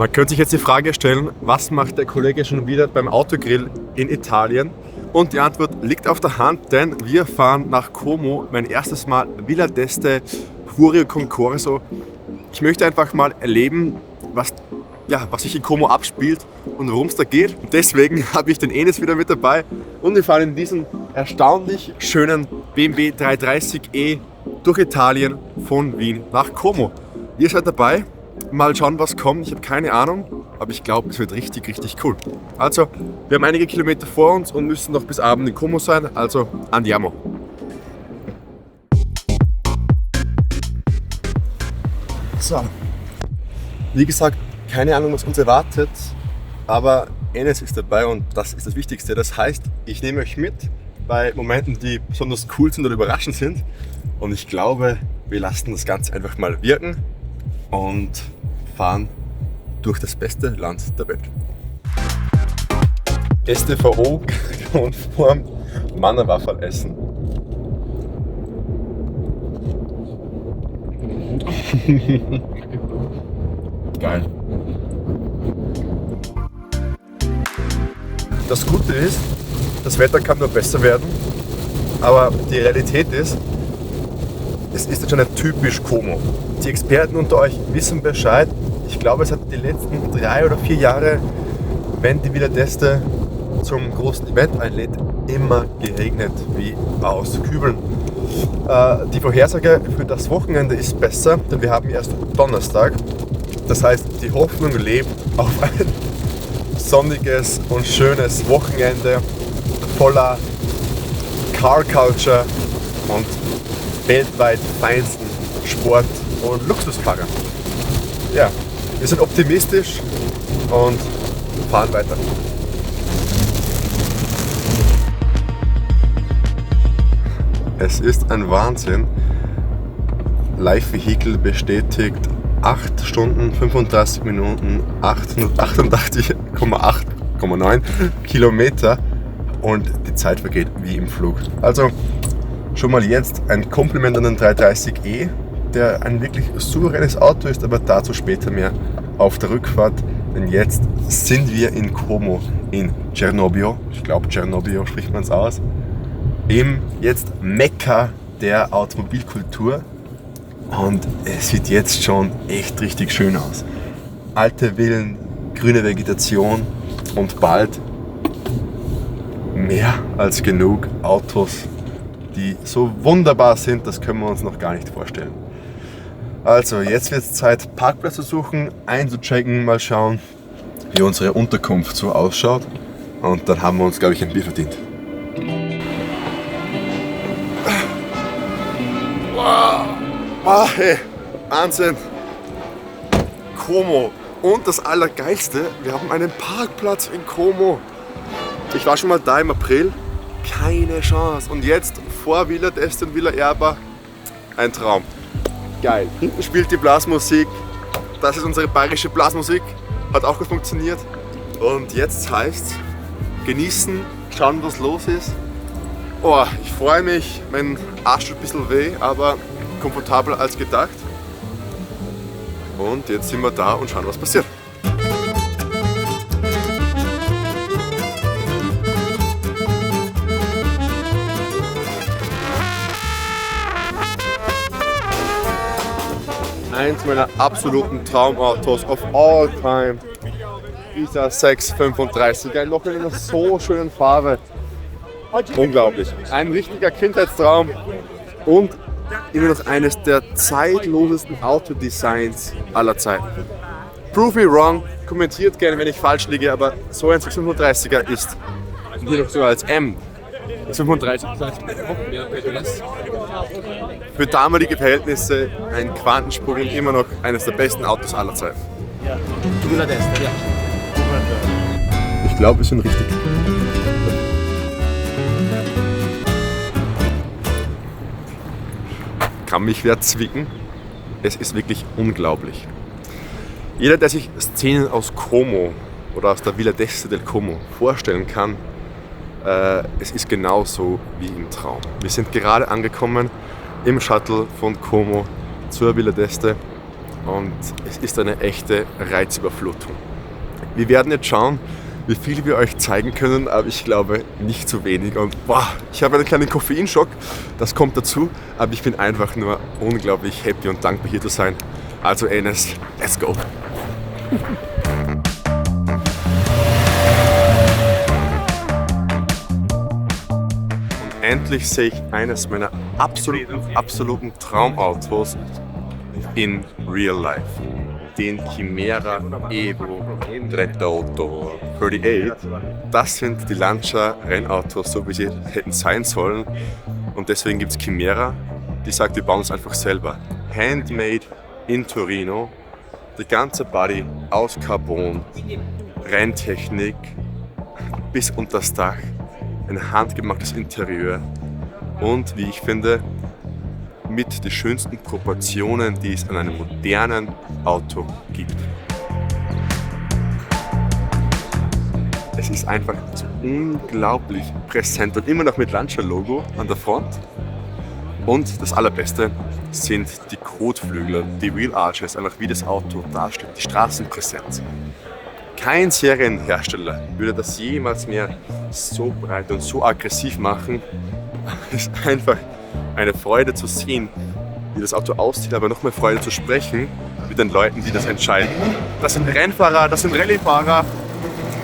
Man könnte sich jetzt die Frage stellen, was macht der Kollege schon wieder beim Autogrill in Italien? Und die Antwort liegt auf der Hand, denn wir fahren nach Como, mein erstes Mal Villa d'Este, Furio Concorso. Ich möchte einfach mal erleben, was sich in Como abspielt und worum es da geht. Und deswegen habe ich den Enes wieder mit dabei und wir fahren in diesem erstaunlich schönen BMW 330e durch Italien von Wien nach Como. Ihr seid dabei, mal schauen, was kommt. Ich habe keine Ahnung, aber ich glaube, es wird richtig, richtig cool. Also, wir haben einige Kilometer vor uns und müssen noch bis Abend in Como sein, also andiamo. So, wie gesagt, keine Ahnung, was uns erwartet, aber Enes ist dabei und das ist das Wichtigste. Das heißt, ich nehme euch mit bei Momenten, die besonders cool sind oder überraschend sind. Und ich glaube, wir lassen das Ganze einfach mal wirken und fahren durch das beste Land der Welt. StVO konform Mannerwaffel essen. Geil. Das Gute ist, das Wetter kann nur besser werden, aber die Realität ist, es ist schon ein typisch Como. Die Experten unter euch wissen Bescheid. Ich glaube, es hat die letzten 3 oder 4 Jahre, wenn die Villa d'Este zum großen Event einlädt, immer geregnet wie aus Kübeln. Die Vorhersage für das Wochenende ist besser, denn wir haben erst Donnerstag. Das heißt, die Hoffnung lebt auf ein sonniges und schönes Wochenende voller Car Culture und weltweit feinsten Sport- und Luxusfahrer. Ja, wir sind optimistisch und fahren weiter. Es ist ein Wahnsinn. Live Vehicle bestätigt 8 Stunden, 35 Minuten, 888,9 Kilometer und die Zeit vergeht wie im Flug. Also schon mal jetzt ein Kompliment an den 330e, der ein wirklich souveränes Auto ist, aber dazu später mehr auf der Rückfahrt. Denn jetzt sind wir in Como, in Cernobbio. Ich glaube, Cernobbio spricht man es aus. Im jetzt Mekka der Automobilkultur. Und es sieht jetzt schon echt richtig schön aus. Alte Villen, grüne Vegetation und bald mehr als genug Autos, die so wunderbar sind, das können wir uns noch gar nicht vorstellen. Also jetzt wird es Zeit, Parkplatz zu suchen, einzuchecken, mal schauen, wie unsere Unterkunft so ausschaut. Und dann haben wir uns, glaube ich, ein Bier verdient. Wow, hey, Wahnsinn! Como. Und das Allergeilste, wir haben einen Parkplatz in Como. Ich war schon mal da im April, keine Chance. Und jetzt vor Villa d'Este und Villa Erba, ein Traum. Geil. Hinten spielt die Blasmusik. Das ist unsere bayerische Blasmusik. Hat auch gut funktioniert. Und jetzt heißt genießen, schauen, was los ist. Oh, ich freue mich. Mein Arsch tut ein bisschen weh, aber komfortabler als gedacht. Und jetzt sind wir da und schauen, was passiert. Eins meiner absoluten Traumautos of all time. Dieser 635, ein noch in einer so schönen Farbe. Unglaublich. Ein richtiger Kindheitstraum und immer noch eines der zeitlosesten Autodesigns aller Zeiten. Prove me wrong, kommentiert gerne, wenn ich falsch liege, aber so ein 635er ist, und hier noch sogar als M, 35 für damalige Verhältnisse ein Quantensprung und immer noch eines der besten Autos aller Zeiten. Ich glaube, wir sind richtig. Kann mich wer zwicken? Es ist wirklich unglaublich. Jeder, der sich Szenen aus Como oder aus der Villa d'Este del Como vorstellen kann, es ist genauso wie im Traum. Wir sind gerade angekommen im Shuttle von Como zur Villa d'Este und es ist eine echte Reizüberflutung. Wir werden jetzt schauen, wie viel wir euch zeigen können, aber ich glaube nicht zu wenig. Und boah, ich habe einen kleinen Koffeinschock, das kommt dazu, aber ich bin einfach nur unglaublich happy und dankbar hier zu sein. Also Enes, let's go! Und endlich sehe ich eines meiner absoluten Traumautos in real life. Den Chimera Evo 38. Das sind die Lancia Rennautos, so wie sie hätten sein sollen. Und deswegen gibt es Chimera, die sagt, wir bauen es einfach selber. Handmade in Torino. Die ganze Body aus Carbon, Renntechnik bis unter das Dach. Ein handgemachtes Interieur. Und wie ich finde, mit den schönsten Proportionen, die es an einem modernen Auto gibt. Es ist einfach so unglaublich präsent und immer noch mit Lancia-Logo an der Front. Und das Allerbeste sind die Kotflügel, die Wheel Arches, einfach wie das Auto darstellt, die Straßenpräsenz. Kein Serienhersteller würde das jemals mehr so breit und so aggressiv machen. Es ist einfach eine Freude zu sehen, wie das Auto aussieht, aber noch mehr Freude zu sprechen mit den Leuten, die das entscheiden. Das sind Rennfahrer, das sind Rallyefahrer,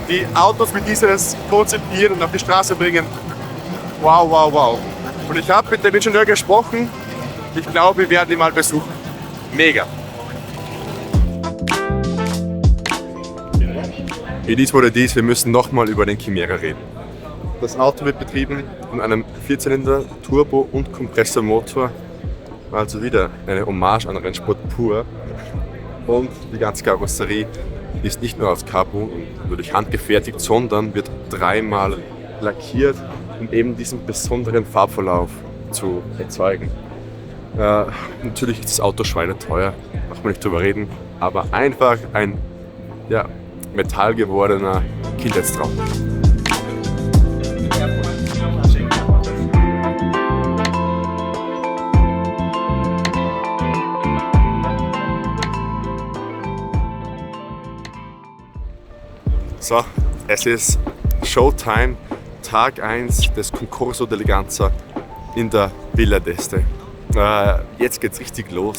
die Autos wie dieses konzipieren und auf die Straße bringen. Wow, wow, wow. Und ich habe mit dem Ingenieur gesprochen. Ich glaube, wir werden ihn mal besuchen. Mega. It is what it is. Wir müssen nochmal über den Chimera reden. Das Auto wird betrieben von einem 4-Zylinder Turbo- und Kompressormotor. Also wieder eine Hommage an Rennsport pur. Und die ganze Karosserie ist nicht nur aus Carbon und nur durch Hand gefertigt, sondern wird 3-mal lackiert, um eben diesen besonderen Farbverlauf zu erzeugen. Natürlich ist das Auto schweineteuer, braucht man nicht drüber reden, aber einfach ein metallgewordener Kindheitstraum. So, es ist Showtime, Tag 1 des Concorso d'Eleganza in der Villa d'Este. Jetzt geht's richtig los.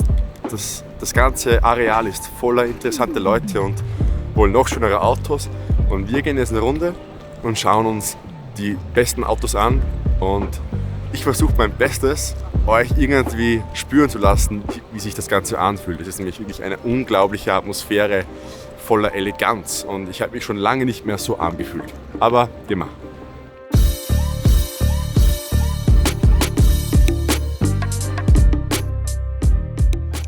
Das ganze Areal ist voller interessante Leute und wohl noch schönere Autos. Und wir gehen jetzt eine Runde und schauen uns die besten Autos an. Und ich versuche mein Bestes, euch irgendwie spüren zu lassen, wie sich das Ganze anfühlt. Es ist nämlich wirklich eine unglaubliche Atmosphäre voller Eleganz. Und ich habe mich schon lange nicht mehr so angefühlt. Aber geh mal.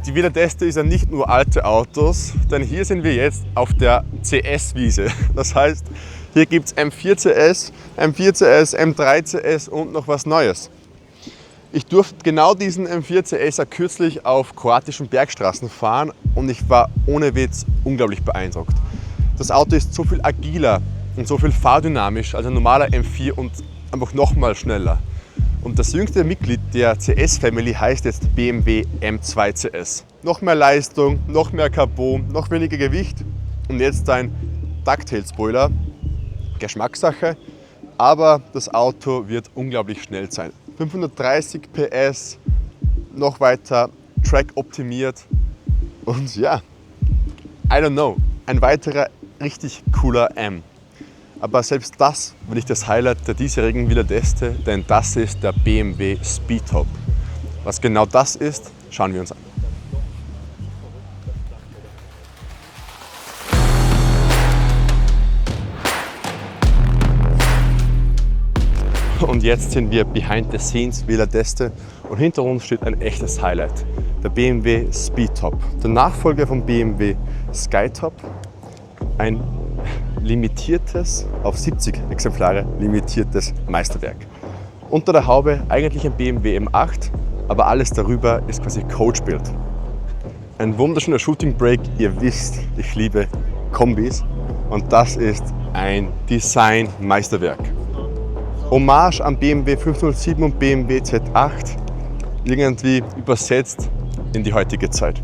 Die Villa d'Este ist ja nicht nur alte Autos, denn hier sind wir jetzt auf der CS-Wiese. Das heißt, hier gibt es M4 CS, M4 CS, M3 CS und noch was Neues. Ich durfte genau diesen M4 CS kürzlich auf kroatischen Bergstraßen fahren und ich war ohne Witz unglaublich beeindruckt. Das Auto ist so viel agiler und so viel fahrdynamisch als ein normaler M4 und einfach nochmal schneller. Und das jüngste Mitglied der CS-Family heißt jetzt BMW M2 CS. Noch mehr Leistung, noch mehr Carbon, noch weniger Gewicht und jetzt ein Ducktail-Spoiler. Geschmackssache, aber das Auto wird unglaublich schnell sein. 530 PS, noch weiter Track optimiert und ja, I don't know, ein weiterer richtig cooler M. Aber selbst das war nicht das Highlight der diesjährigen Villa d'Este, denn das ist der BMW Speedtop. Was genau das ist, schauen wir uns an. Und jetzt sind wir behind the scenes Villa d'Este und hinter uns steht ein echtes Highlight, der BMW Speedtop, der Nachfolger vom BMW Skytop, ein limitiertes, auf 70 Exemplare limitiertes Meisterwerk. Unter der Haube eigentlich ein BMW M8, aber alles darüber ist quasi Coachbuild. Ein wunderschöner Shooting Brake, ihr wisst, ich liebe Kombis und das ist ein Design-Meisterwerk. Hommage an BMW 507 und BMW Z8, irgendwie übersetzt in die heutige Zeit.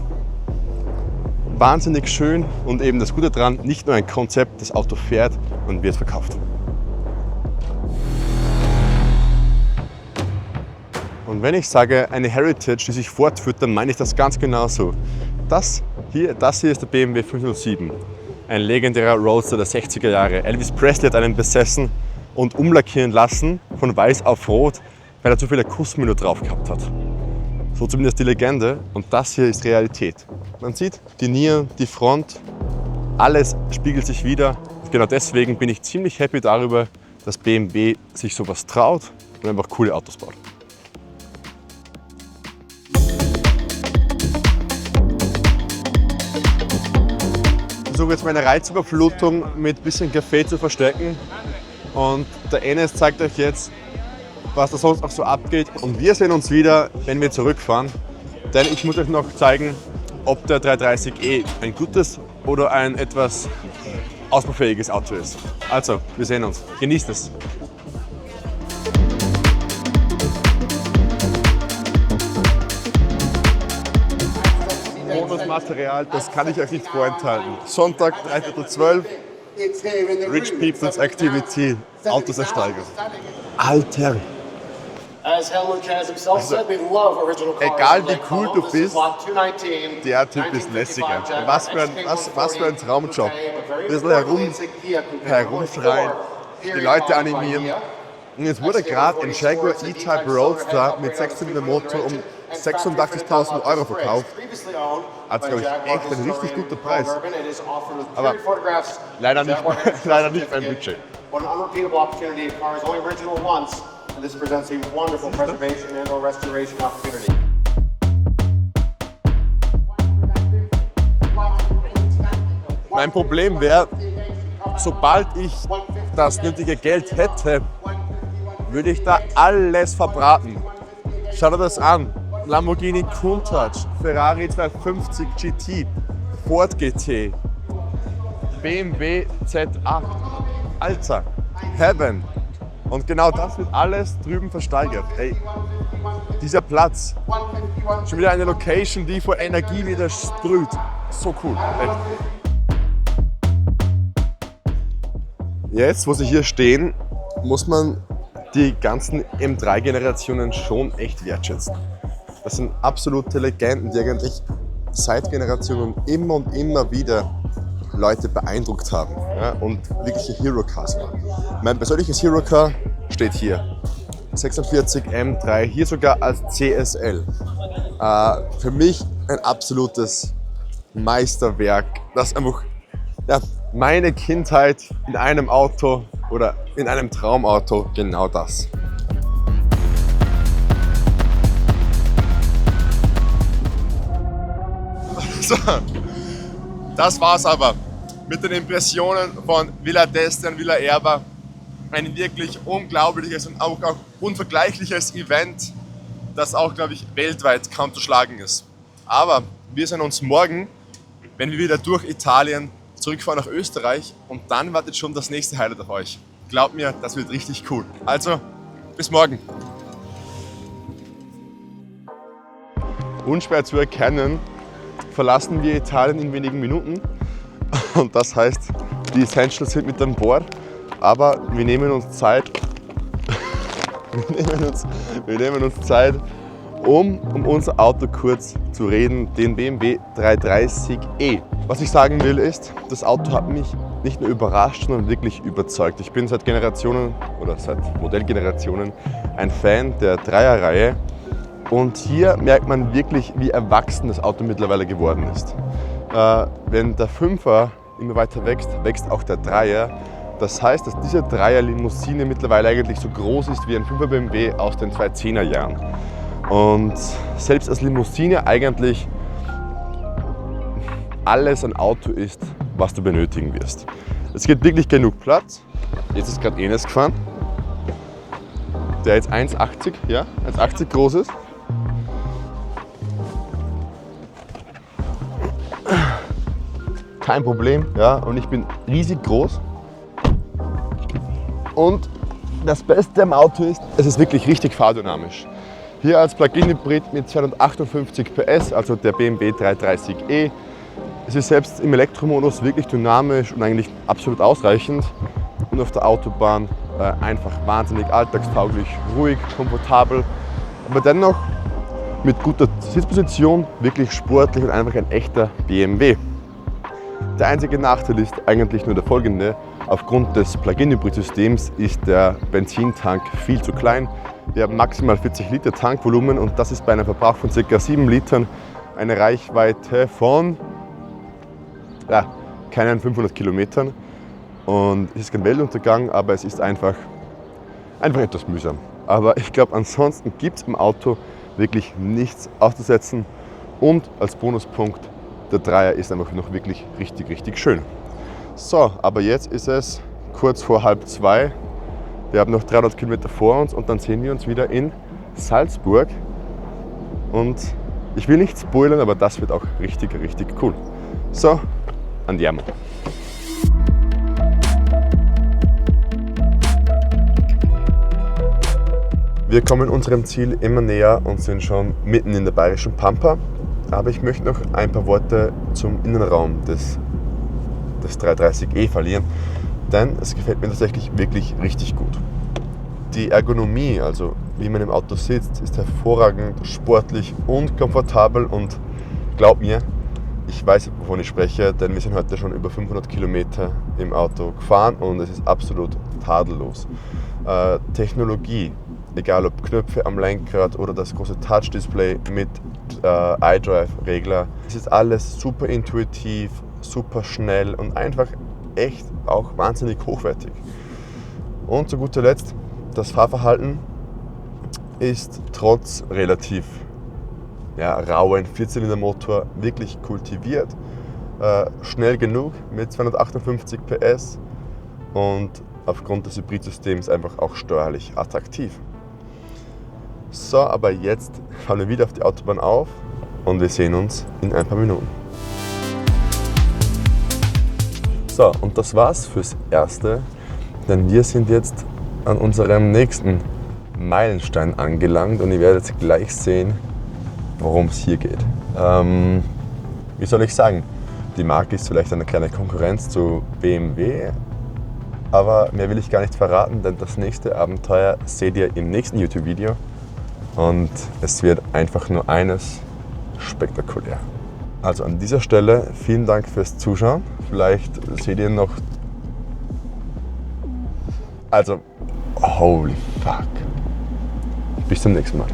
wahnsinnig schön und eben das Gute daran, nicht nur ein Konzept, das Auto fährt und wird verkauft. Und wenn ich sage, eine Heritage, die sich fortführt, dann meine ich das ganz genau so. Das hier ist der BMW 507, ein legendärer Roadster der 60er Jahre. Elvis Presley hat einen besessen und umlackieren lassen von weiß auf rot, weil er zu viele Kussmühle drauf gehabt hat. So zumindest die Legende. Und das hier ist Realität. Man sieht die Nieren, die Front, alles spiegelt sich wider. Und genau deswegen bin ich ziemlich happy darüber, dass BMW sich sowas traut und einfach coole Autos baut. Ich versuche jetzt meine Reizüberflutung mit ein bisschen Kaffee zu verstecken. Und der Enes zeigt euch jetzt, was da sonst noch so abgeht. Und wir sehen uns wieder, wenn wir zurückfahren. Denn ich muss euch noch zeigen, ob der 330e ein gutes oder ein etwas ausbaufähiges Auto ist. Also, wir sehen uns. Genießt es! Bonusmaterial, das kann ich euch nicht vorenthalten. Sonntag, 11:45, Rich People's Activity, Autos ersteigern. Alter! Also, egal wie cool du bist, der Typ ist lässiger. Was für ein Traumjob. Ein bisschen herumschreien, die Leute animieren. Und jetzt wurde gerade ein Jaguar E-Type Roadster mit 6-Zylinder Motor um 86.000 € verkauft. Also, glaube ich, echt ein richtig guter Preis. Aber leider nicht mein Budget. Mein Problem wäre, sobald ich das nötige Geld hätte, würde ich da alles verbraten. Schaut euch das an. Lamborghini Countach, Ferrari 250 GT, Ford GT, BMW Z8. Alter, Heaven. Und genau das wird alles drüben versteigert. Ey, dieser Platz. Schon wieder eine Location, die vor Energie wieder sprüht. So cool. Echt. Jetzt, wo sie hier stehen, muss man die ganzen M3-Generationen schon echt wertschätzen. Das sind absolute Legenden, die eigentlich seit Generationen immer und immer wieder Leute beeindruckt haben, ja, und wirkliche Hero-Cars waren. Mein persönliches Hero-Car steht hier. 46 M3, hier sogar als CSL. Für mich ein absolutes Meisterwerk, das einfach meine Kindheit in einem Auto oder in einem Traumauto, genau das. So, das war's aber mit den Impressionen von Villa d'Este und Villa Erba. Ein wirklich unglaubliches und auch unvergleichliches Event, das auch, glaube ich, weltweit kaum zu schlagen ist. Aber wir sehen uns morgen, wenn wir wieder durch Italien zurückfahren nach Österreich, und dann wartet schon das nächste Highlight auf euch. Glaubt mir, das wird richtig cool. Also, bis morgen. Unschwer zu erkennen, verlassen wir Italien in wenigen Minuten. Und das heißt, die Essentials sind mit an Bord. Aber wir nehmen uns Zeit, um unser Auto kurz zu reden, den BMW 330e. Was ich sagen will ist, das Auto hat mich nicht nur überrascht, sondern wirklich überzeugt. Ich bin seit Generationen oder seit Modellgenerationen ein Fan der Dreierreihe. Und hier merkt man wirklich, wie erwachsen das Auto mittlerweile geworden ist. Wenn der Fünfer immer weiter wächst, wächst auch der Dreier. Das heißt, dass diese Dreier-Limousine mittlerweile eigentlich so groß ist wie ein 5er BMW aus den 2010er Jahren. Und selbst als Limousine eigentlich alles ein Auto ist, was du benötigen wirst. Es gibt wirklich genug Platz. Jetzt ist gerade Enes gefahren, der jetzt 1,80 groß ist. Kein Problem, ja, und ich bin riesig groß. Und das Beste am Auto ist, es ist wirklich richtig fahrdynamisch. Hier als Plug-in-Hybrid mit 258 PS, also der BMW 330e, Es ist selbst im Elektromodus wirklich dynamisch und eigentlich absolut ausreichend. Und auf der Autobahn einfach wahnsinnig alltagstauglich, ruhig, komfortabel, aber dennoch mit guter Sitzposition, wirklich sportlich und einfach ein echter BMW. Der einzige Nachteil ist eigentlich nur der folgende. Aufgrund des Plug-in-Hybrid-Systems ist der Benzintank viel zu klein. Wir haben maximal 40 Liter Tankvolumen und das ist bei einem Verbrauch von ca. 7 Litern eine Reichweite von keinen 500 Kilometern. Und es ist kein Weltuntergang, aber es ist einfach etwas mühsam. Aber ich glaube, ansonsten gibt es im Auto wirklich nichts auszusetzen. Und als Bonuspunkt, der Dreier ist einfach noch wirklich richtig schön. So, aber jetzt ist es kurz vor 1:30. Wir haben noch 300 Kilometer vor uns und dann sehen wir uns wieder in Salzburg. Und ich will nicht spoilern, aber das wird auch richtig cool. So, andiamo. Wir kommen unserem Ziel immer näher und sind schon mitten in der bayerischen Pampa. Aber ich möchte noch ein paar Worte zum Innenraum des 330e verlieren, denn es gefällt mir tatsächlich wirklich richtig gut. Die Ergonomie, also wie man im Auto sitzt, ist hervorragend, sportlich und komfortabel und glaub mir, ich weiß, wovon ich spreche, denn wir sind heute schon über 500 Kilometer im Auto gefahren und es ist absolut tadellos. Technologie, egal ob Knöpfe am Lenkrad oder das große Touch-Display mit iDrive-Regler, es ist alles super intuitiv, super schnell und einfach echt auch wahnsinnig hochwertig. Und zu guter Letzt, das Fahrverhalten ist trotz relativ rauen 4-Zylinder-Motor wirklich kultiviert, schnell genug mit 258 PS und aufgrund des Hybridsystems einfach auch steuerlich attraktiv. So, aber jetzt fahren wir wieder auf die Autobahn auf und wir sehen uns in ein paar Minuten. So, und das war's fürs Erste, denn wir sind jetzt an unserem nächsten Meilenstein angelangt und ihr werdet gleich sehen, worum es hier geht. Wie soll ich sagen, die Marke ist vielleicht eine kleine Konkurrenz zu BMW, aber mehr will ich gar nicht verraten, denn das nächste Abenteuer seht ihr im nächsten YouTube-Video und es wird einfach nur eines: spektakulär. Also an dieser Stelle vielen Dank fürs Zuschauen. Vielleicht seht ihr noch... Also, holy fuck. Bis zum nächsten Mal.